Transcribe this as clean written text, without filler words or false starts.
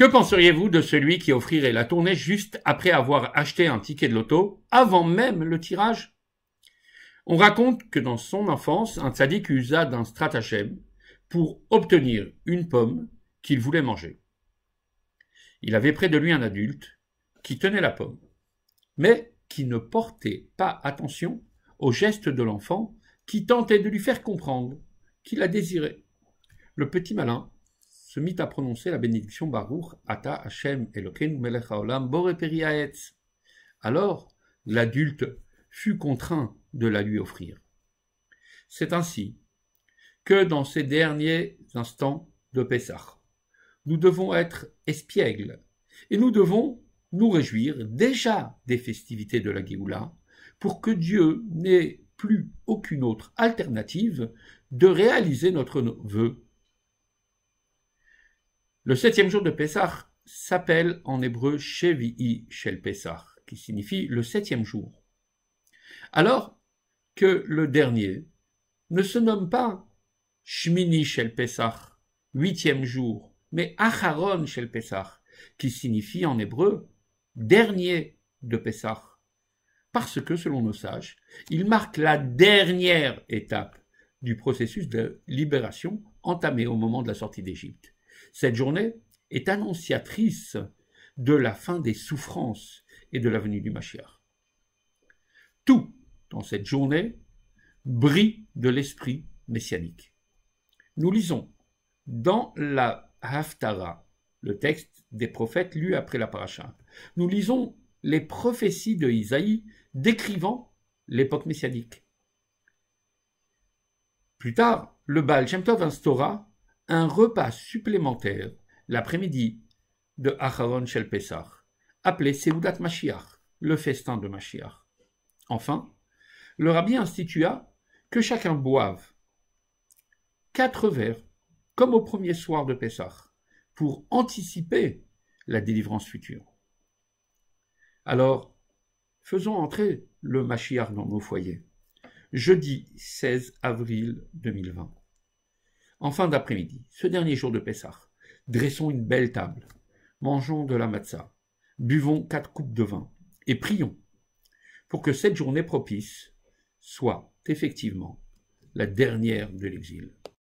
Que penseriez-vous de celui qui offrirait la tournée juste après avoir acheté un ticket de loto, avant même le tirage? On raconte que dans son enfance, un tzaddik usa d'un stratagème pour obtenir une pomme qu'il voulait manger. Il avait près de lui un adulte qui tenait la pomme, mais qui ne portait pas attention aux gestes de l'enfant qui tentait de lui faire comprendre qu'il la désirait. Le petit malin se mit à prononcer la bénédiction Baruch Ata Hashem Elokeinu Melech Haolam Boré Peri Haetz. Alors l'adulte fut contraint de la lui offrir. C'est ainsi que dans ces derniers instants de Pessah, nous devons être espiègles et nous devons nous réjouir déjà des festivités de la Géoula pour que Dieu n'ait plus aucune autre alternative de réaliser notre vœu. Le 7e jour de Pessah s'appelle en hébreu Shevi'i Shel Pessah, qui signifie le 7e jour. Alors que le dernier ne se nomme pas Shmini Shel Pessah, 8e jour, mais Acharon Shel Pessah, qui signifie en hébreu dernier de Pessah, parce que, selon nos sages, il marque la dernière étape du processus de libération entamé au moment de la sortie d'Égypte. Cette journée est annonciatrice de la fin des souffrances et de la venue du Mashiach. Tout dans cette journée brille de l'esprit messianique. Nous lisons dans la Haftara, le texte des prophètes lu après la paracha, nous lisons les prophéties de Isaïe décrivant l'époque messianique. Plus tard, le Baal Shem Tov instaura un repas supplémentaire l'après-midi de Acharon Shel Pessah, appelé Seudat Mashiach, le festin de Mashiach. Enfin, le rabbi institua que chacun boive 4 verres, comme au premier soir de Pessah, pour anticiper la délivrance future. Alors, faisons entrer le Mashiach dans nos foyers. Jeudi 16 avril 2020. En fin d'après-midi, ce dernier jour de Pessah, dressons une belle table, mangeons de la matzah, buvons 4 coupes de vin et prions pour que cette journée propice soit effectivement la dernière de l'exil.